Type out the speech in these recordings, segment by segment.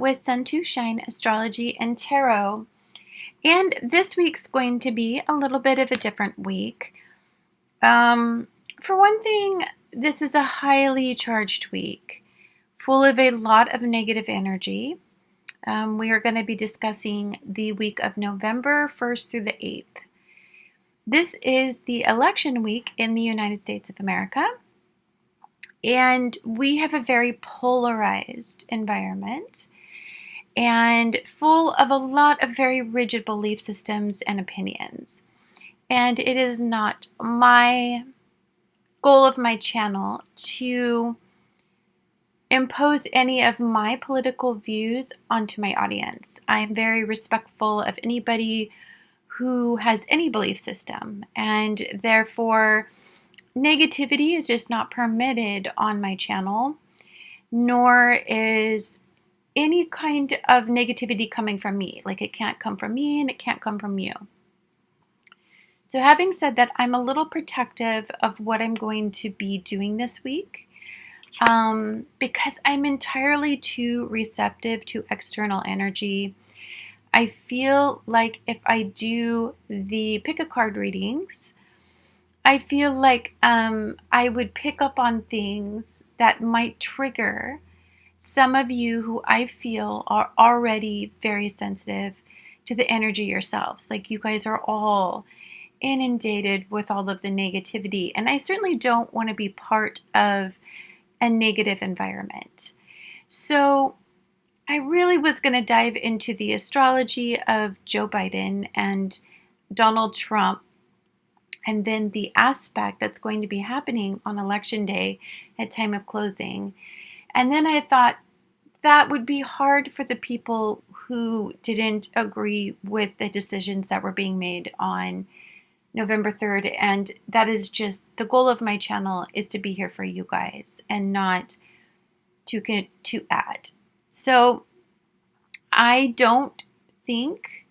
with Sun to Shine Astrology and Tarot. And this week's going to be a little bit of a different week. For one thing, this is a highly charged week, full of a lot of negative energy. We are going to be discussing the week of November 1st through the 8th. This is the election week in the United States of America. And we have a very polarized environment and full of a lot of very rigid belief systems and opinions. And it is not my goal of my channel to impose any of my political views onto my audience. I am very respectful of anybody who has any belief system, and therefore negativity is just not permitted on my channel, nor is any kind of negativity coming from me. Like, it can't come from me and it can't come from you. So having said that, I'm a little protective of what I'm going to be doing this week because I'm entirely too receptive to external energy. I feel like if I do the pick a card readings, I feel like I would pick up on things that might trigger some of you who I feel are already very sensitive to the energy yourselves. Like, you guys are all inundated with all of the negativity, and I certainly don't want to be part of a negative environment. So I really was going to dive into the astrology of Joe Biden and Donald Trump, and then the aspect that's going to be happening on election day at time of closing. And then I thought that would be hard for the people who didn't agree with the decisions that were being made on November 3rd. And that is just the goal of my channel, is to be here for you guys and not to add. So I don't think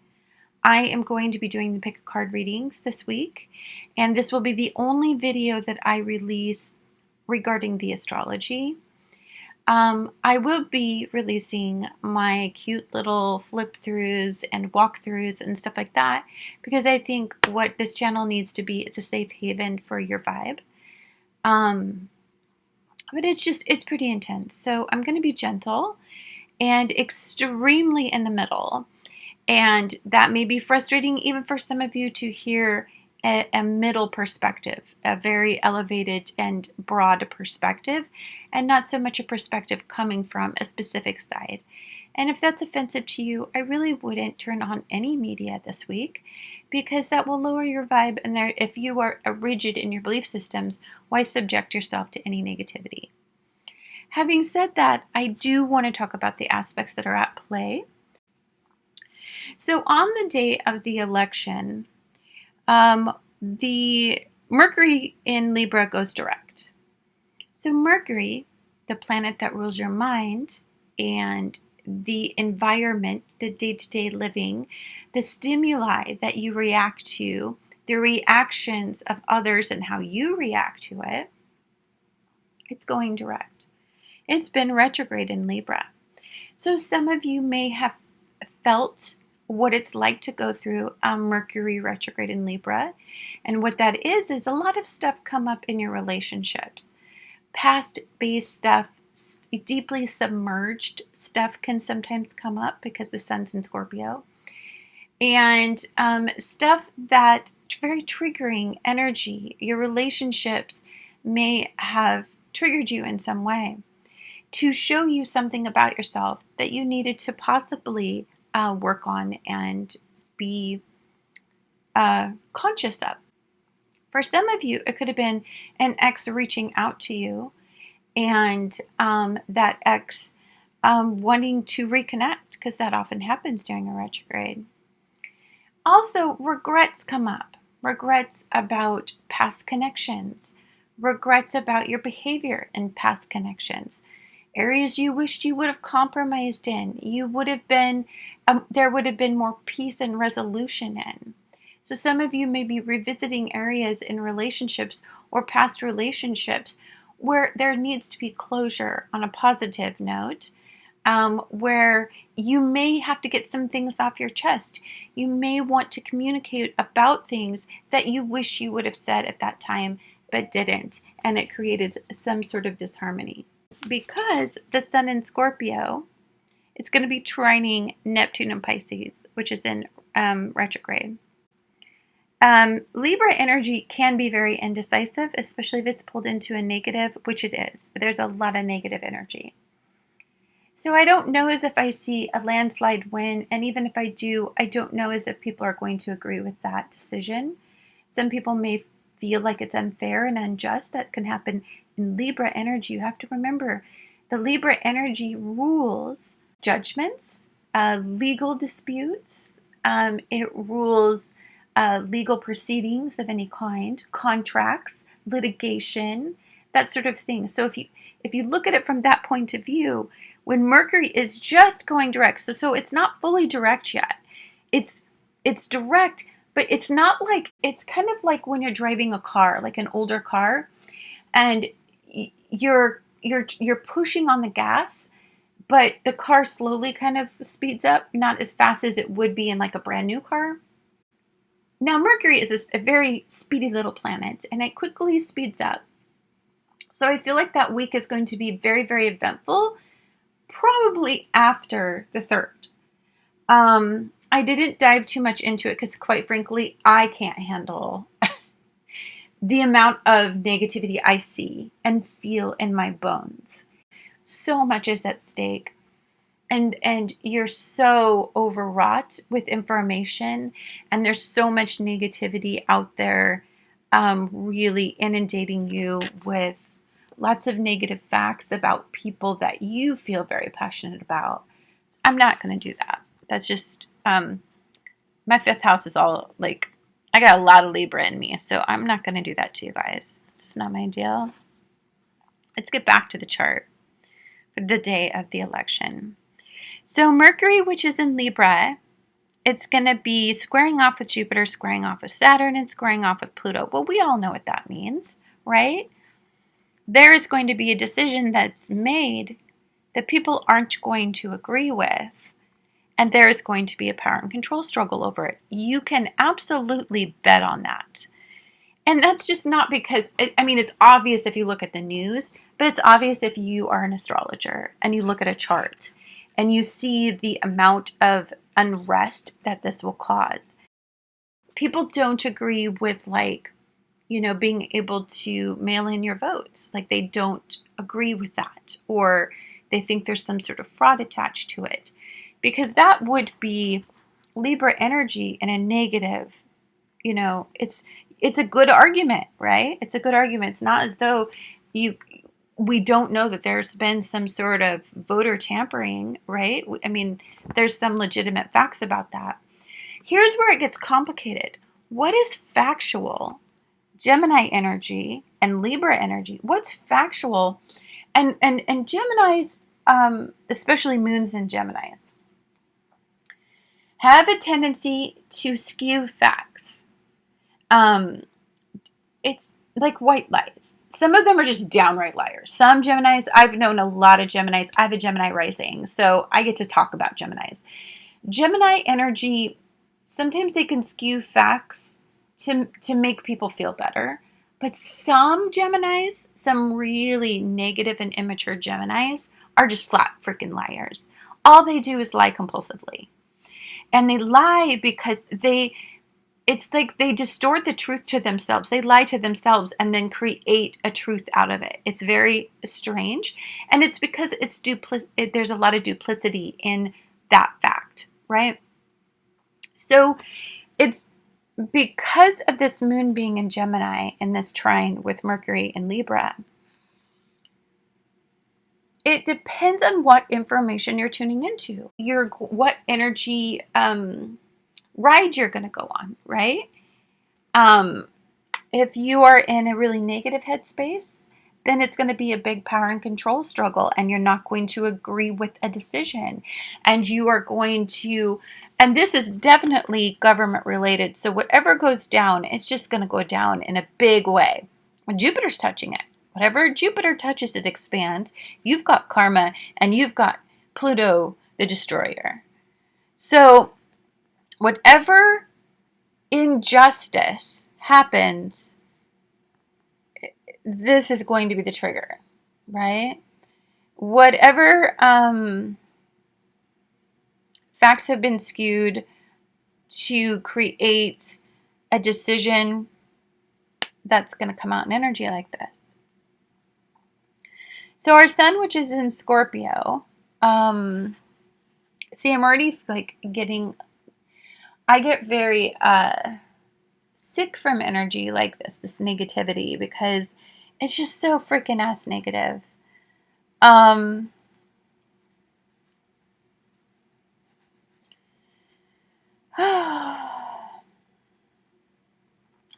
I am going to be doing the pick a card readings this week. And this will be the only video that I release regarding the astrology. I will be releasing my cute little flip throughs and walkthroughs and stuff like that, because I think what this channel needs to be is a safe haven for your vibe. But it's pretty intense. So I'm going to be gentle and extremely in the middle. And that may be frustrating even for some of you to hear a middle perspective, a very elevated and broad perspective, and not so much a perspective coming from a specific side. And if that's offensive to you, I really wouldn't turn on any media this week, because that will lower your vibe. And if you are rigid in your belief systems, why subject yourself to any negativity? Having said that, I do want to talk about the aspects that are at play. So on the day of the election, the Mercury in Libra goes direct. So Mercury, the planet that rules your mind and the environment, the day-to-day living, the stimuli that you react to, the reactions of others and how you react to it, it's going direct. It's been retrograde in Libra. So some of you may have felt what it's like to go through Mercury retrograde in Libra. And what that is a lot of stuff come up in your relationships. Past-based stuff, deeply submerged stuff can sometimes come up because the sun's in Scorpio. And stuff that very triggering energy, your relationships may have triggered you in some way to show you something about yourself that you needed to possibly work on and be conscious of. For some of you, it could have been an ex reaching out to you, and that ex wanting to reconnect, because that often happens during a retrograde. Also, regrets come up. Regrets about past connections. Regrets about your behavior in past connections. Areas you wished you would have compromised in. You would have been, there would have been more peace and resolution in. So some of you may be revisiting areas in relationships or past relationships where there needs to be closure on a positive note, where you may have to get some things off your chest. You may want to communicate about things that you wish you would have said at that time but didn't, and it created some sort of disharmony. Because the sun in Scorpio, it's going to be trining Neptune in Pisces, which is in retrograde. Libra energy can be very indecisive, especially if it's pulled into a negative, which it is. There's a lot of negative energy. So I don't know as if I see a landslide win, and even if I do, I don't know as if people are going to agree with that decision. Some people may feel like it's unfair and unjust. That can happen in Libra energy. You have to remember, the Libra energy rules judgments, legal disputes. It rules legal proceedings of any kind, contracts, litigation, that sort of thing. So if you look at it from that point of view, when Mercury is just going direct, so it's not fully direct yet. It's direct, but it's not like, it's kind of like when you're driving a car, like an older car, and you're pushing on the gas, but the car slowly kind of speeds up, not as fast as it would be in like a brand new car. Now, Mercury is a very speedy little planet, and it quickly speeds up. So I feel like that week is going to be very, very eventful, probably after the 3rd. I didn't dive too much into it because, quite frankly, I can't handle the amount of negativity I see and feel in my bones. So much is at stake. And you're so overwrought with information, and there's so much negativity out there, really inundating you with lots of negative facts about people that you feel very passionate about. I'm not going to do that. That's just, my 5th house is all like, I got a lot of Libra in me, so I'm not going to do that to you guys. It's not my deal. Let's get back to the chart for the day of the election. So Mercury, which is in Libra, it's going to be squaring off with Jupiter, squaring off with Saturn, and squaring off with Pluto. Well, we all know what that means, right? There is going to be a decision that's made that people aren't going to agree with, and there is going to be a power and control struggle over it. You can absolutely bet on that. And that's just not because, I mean, it's obvious if you look at the news, but it's obvious if you are an astrologer and you look at a chart and you see the amount of unrest that this will cause. People don't agree with, like, being able to mail in your votes. Like, they don't agree with that, or they think there's some sort of fraud attached to it, because that would be Libra energy in a negative. It's a good argument, right? It's a good argument. It's not as though we don't know that there's been some sort of voter tampering, right? I mean, there's some legitimate facts about that. Here's where it gets complicated. What is factual? Gemini energy and Libra energy. What's factual? And Geminis, especially moons in Geminis, have a tendency to skew facts. It's like white lies. Some of them are just downright liars. Some Geminis, I've known a lot of Geminis. I have a Gemini rising, so I get to talk about Geminis. Gemini energy, sometimes they can skew facts to make people feel better. But some Geminis, some really negative and immature Geminis, are just flat freaking liars. All they do is lie compulsively. And they lie because it's like they distort the truth to themselves. They lie to themselves and then create a truth out of it. It's very strange. And it's because there's a lot of duplicity in that fact, right? So it's because of this moon being in Gemini and this trine with Mercury in Libra, it depends on what information you're tuning into, what energy ride you're going to go on, right? If you are in a really negative headspace, then it's going to be a big power and control struggle, and you're not going to agree with a decision, and you are going to, and this is definitely government related, so whatever goes down, it's just going to go down in a big way. When Jupiter's touching it, whatever Jupiter touches, it expands. You've got karma, and you've got Pluto, the destroyer. So whatever injustice happens, this is going to be the trigger, right? Whatever facts have been skewed to create a decision, that's going to come out in energy like this. So our sun, which is in Scorpio, see, I'm already like I get very sick from energy like this negativity, because it's just so freaking ass negative.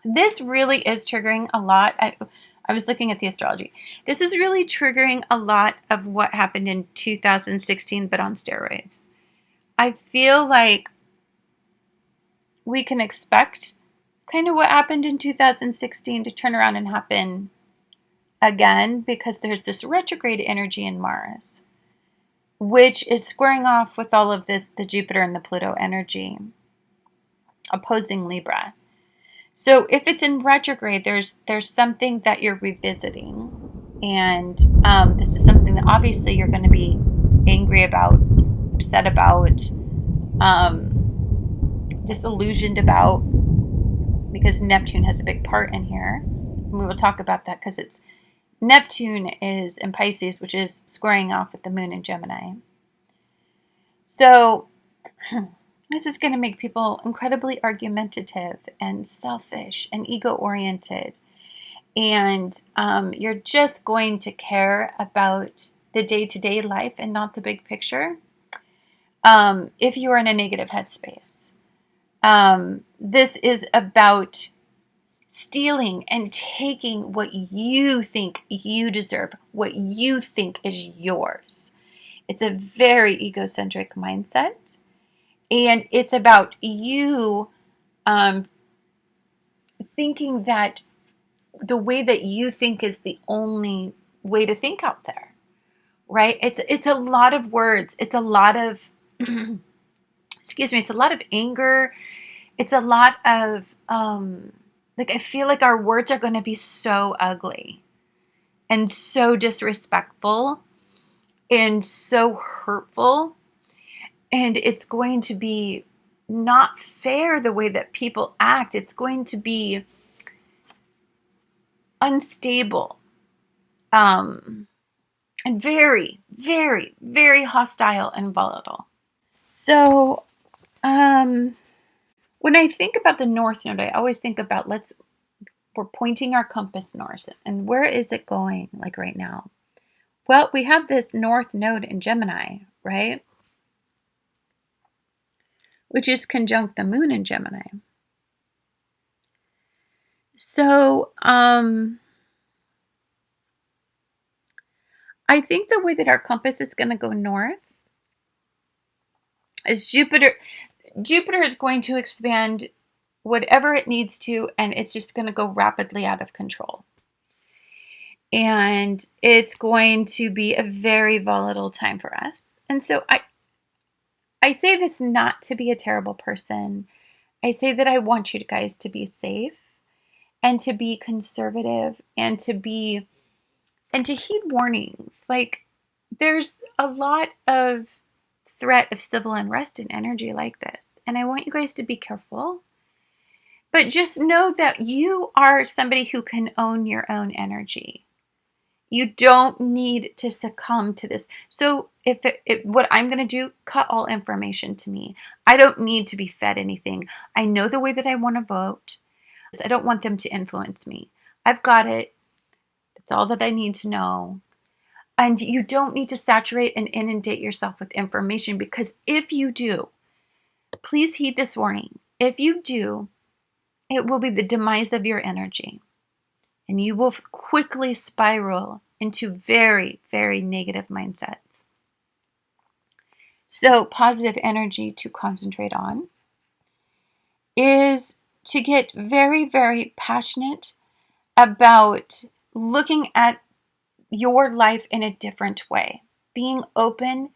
This really is triggering a lot. I was looking at the astrology. This is really triggering a lot of what happened in 2016, but on steroids. I feel like we can expect kind of what happened in 2016 to turn around and happen again, because there's this retrograde energy in Mars, which is squaring off with all of this, the Jupiter and the Pluto energy, opposing Libra. So if it's in retrograde, there's something that you're revisiting, and this is something that obviously you're going to be angry about, upset about, disillusioned about, because Neptune has a big part in here. And we will talk about that, because it's Neptune is in Pisces, which is squaring off with the moon in Gemini. So this is going to make people incredibly argumentative and selfish and ego-oriented. And you're just going to care about the day-to-day life and not the big picture. If you are in a negative headspace. This is about stealing and taking what you think you deserve, what you think is yours. It's a very egocentric mindset. And it's about you thinking that the way that you think is the only way to think out there, right? It's a lot of words. It's a lot of, excuse me, it's a lot of anger. It's a lot of, like, I feel like our words are going to be so ugly and so disrespectful and so hurtful. And it's going to be not fair the way that people act. It's going to be unstable, and very, very, very hostile and volatile. So, when I think about the North Node, I always think about we're pointing our compass north, and where is it going, like right now? Well, we have this North Node in Gemini, right? Which is conjunct the moon in Gemini. So, I think the way that our compass is going to go north is Jupiter is going to expand whatever it needs to, and it's just going to go rapidly out of control. And it's going to be a very volatile time for us. And so I say this not to be a terrible person. I say that I want you guys to be safe and to be conservative and to heed warnings. Like, there's a lot of threat of civil unrest and energy like this. And I want you guys to be careful. But just know that you are somebody who can own your own energy. You don't need to succumb to this. So if what I'm going to do, cut all information to me. I don't need to be fed anything. I know the way that I want to vote. I don't want them to influence me. I've got it. That's all that I need to know. And you don't need to saturate and inundate yourself with information, because if you do, please heed this warning. If you do, it will be the demise of your energy. And you will quickly spiral into very, very negative mindsets. So positive energy to concentrate on is to get very, very passionate about looking at your life in a different way. Being open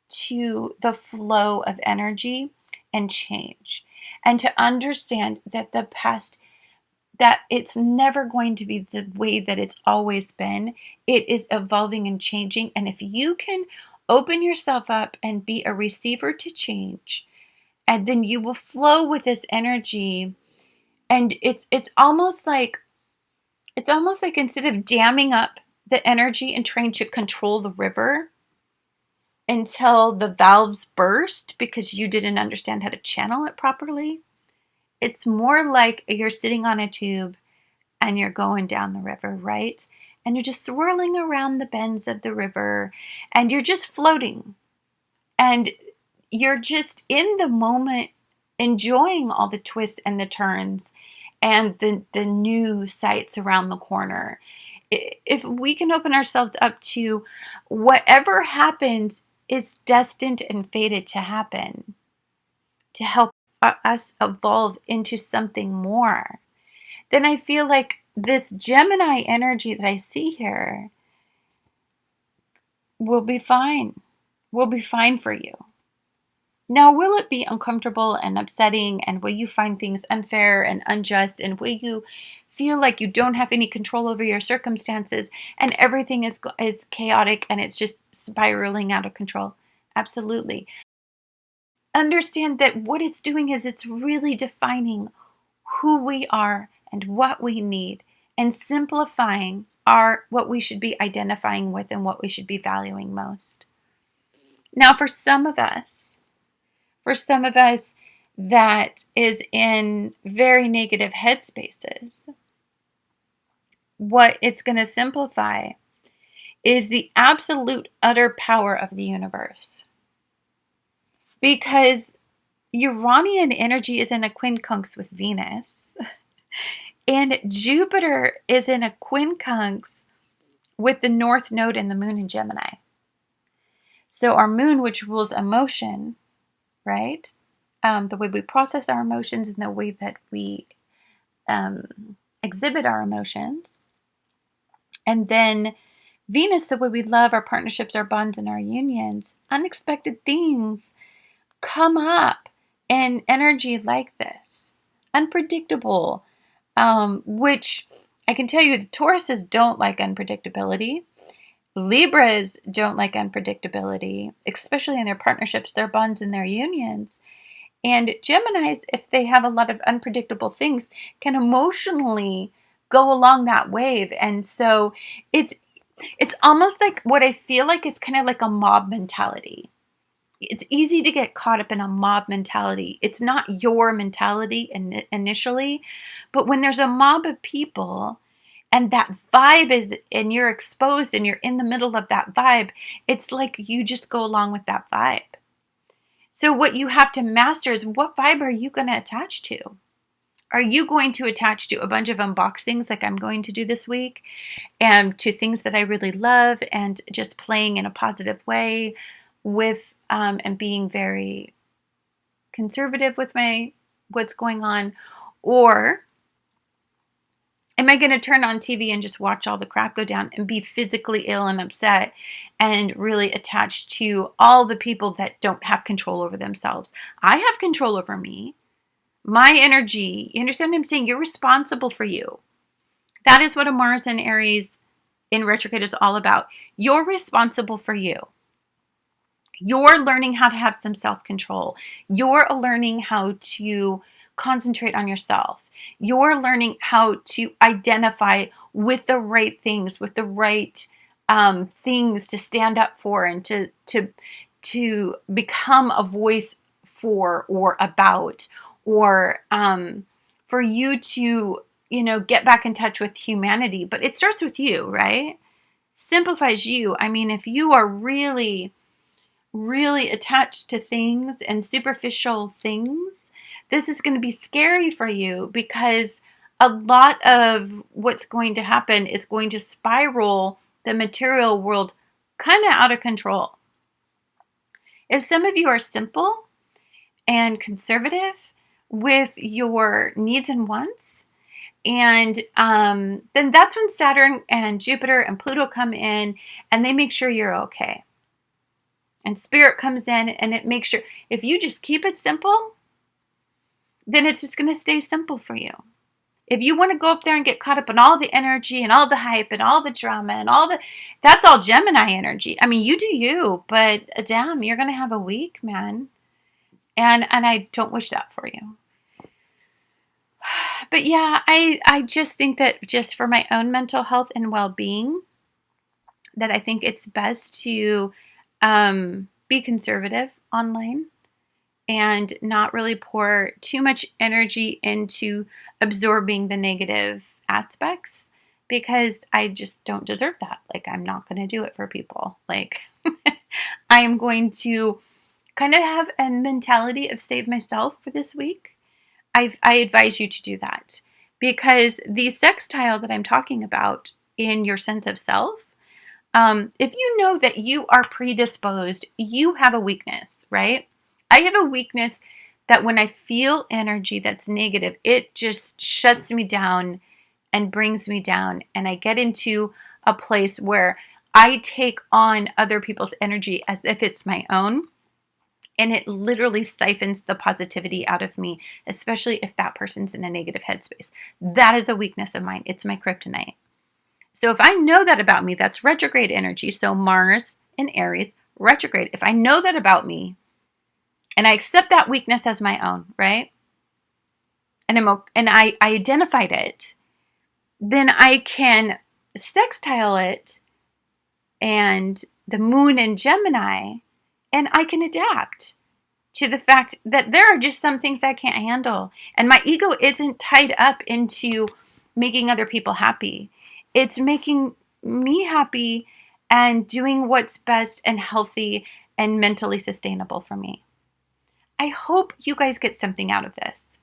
to the flow of energy and change, and to understand that the past, that it's never going to be the way that it's always been. It is evolving and changing. And if you can open yourself up and be a receiver to change, and then you will flow with this energy. And it's almost like instead of damming up the energy and trying to control the river until the valves burst because you didn't understand how to channel it properly, it's more like you're sitting on a tube and you're going down the river, right? And you're just swirling around the bends of the river and you're just floating. And you're just in the moment, enjoying all the twists and the turns and the new sights around the corner. If we can open ourselves up to whatever happens is destined and fated to happen, to help us evolve into something more, then I feel like this Gemini energy that I see here will be fine. Will be fine for you. Now, will it be uncomfortable and upsetting, and will you find things unfair and unjust, and will you feel like you don't have any control over your circumstances and everything is chaotic and it's just spiraling out of control? Absolutely. Understand that what it's doing is it's really defining who we are and what we need, and simplifying what we should be identifying with and what we should be valuing most. Now, for some of us that is in very negative headspaces, what it's going to simplify is the absolute utter power of the universe. Because Uranian energy is in a quincunx with Venus, and Jupiter is in a quincunx with the North Node and the Moon in Gemini. So our Moon, which rules emotion, right? The way we process our emotions and the way that we exhibit our emotions. And then Venus, the way we love our partnerships, our bonds, and our unions. Unexpected things come up in energy like this. Unpredictable, which I can tell you the Tauruses don't like unpredictability. Libras don't like unpredictability, especially in their partnerships, their bonds, and their unions. And Geminis, if they have a lot of unpredictable things, can emotionally go along that wave. And so it's almost like what I feel like is kind of like a mob mentality. It's easy to get caught up in a mob mentality. It's not your mentality initially, but when there's a mob of people and that vibe is, and you're exposed and you're in the middle of that vibe, it's like you just go along with that vibe. So what you have to master is, what vibe are you going to attach to? Are you going to attach to a bunch of unboxings like I'm going to do this week, and to things that I really love and just playing in a positive way with and being very conservative with what's going on? Or am I going to turn on TV and just watch all the crap go down and be physically ill and upset and really attached to all the people that don't have control over themselves? I have control over me. My energy, you understand what I'm saying? You're responsible for you. That is what a Mars and Aries in retrograde is all about. You're responsible for you. You're learning how to have some self-control. You're learning how to concentrate on yourself. You're learning how to identify with the right things, with the right things to stand up for, and to become a voice for or about, or for you to, get back in touch with humanity. But it starts with you, right? Simplifies you. I mean, if you are really attached to things and superficial things, this is going to be scary for you, because a lot of what's going to happen is going to spiral the material world kind of out of control. If some of you are simple and conservative with your needs and wants, and then that's when Saturn and Jupiter and Pluto come in and they make sure you're okay. And Spirit comes in and it makes sure, if you just keep it simple, then it's just going to stay simple for you. If you want to go up there and get caught up in all the energy and all the hype and all the drama and that's all Gemini energy. I mean, you do you, but damn, you're going to have a week, man. And I don't wish that for you. But yeah, I just think that just for my own mental health and well-being, that I think it's best to be conservative online and not really pour too much energy into absorbing the negative aspects, because I just don't deserve that. Like, I'm not going to do it for people. Like, I am going to kind of have a mentality of save myself for this week. I advise you to do that, because the sextile that I'm talking about in your sense of self, if you know that you are predisposed, you have a weakness, right? I have a weakness that when I feel energy that's negative, it just shuts me down and brings me down. And I get into a place where I take on other people's energy as if it's my own. And it literally siphons the positivity out of me, especially if that person's in a negative headspace. That is a weakness of mine. It's my kryptonite. So if I know that about me, that's retrograde energy. So Mars in Aries, retrograde. If I know that about me, and I accept that weakness as my own, right? And I identified it, then I can sextile it and the moon in Gemini, and I can adapt to the fact that there are just some things I can't handle. And my ego isn't tied up into making other people happy. It's making me happy and doing what's best and healthy and mentally sustainable for me. I hope you guys get something out of this,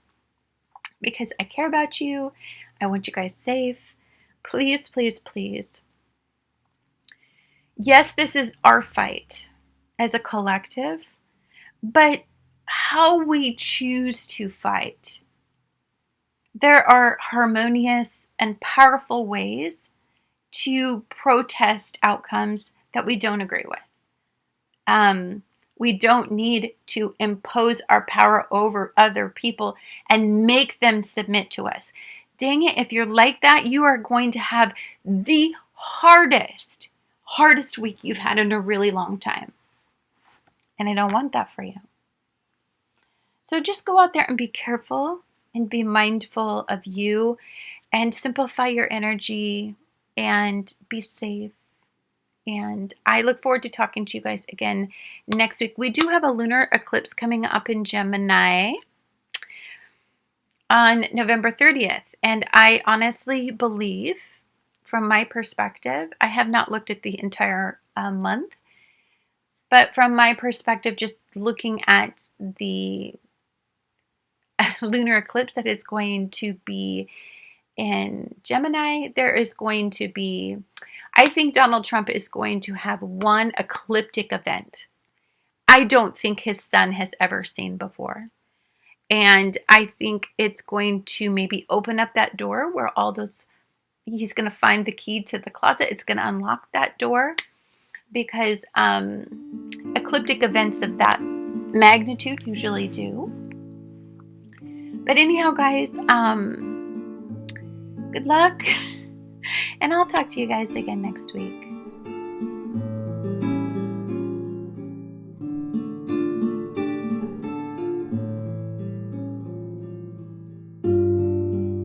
because I care about you. I want you guys safe. Please, please, please. Yes, this is our fight as a collective, but how we choose to fight. There are harmonious and powerful ways to protest outcomes that we don't agree with. We don't need to impose our power over other people and make them submit to us. Dang it, if you're like that, you are going to have the hardest week you've had in a really long time. And I don't want that for you. So just go out there and be careful and be mindful of you and simplify your energy and be safe. And I look forward to talking to you guys again next week. We do have a lunar eclipse coming up in Gemini on November 30th. And I honestly believe, from my perspective, I have not looked at the entire month, but from my perspective, just looking at the lunar eclipse that is going to be in Gemini, there is going to be, I think Donald Trump is going to have one ecliptic event I don't think his son has ever seen before. And I think it's going to maybe open up that door where all those, he's going to find the key to the closet. It's going to unlock that door, because ecliptic events of that magnitude usually do. But anyhow, guys, good luck. And I'll talk to you guys again next week.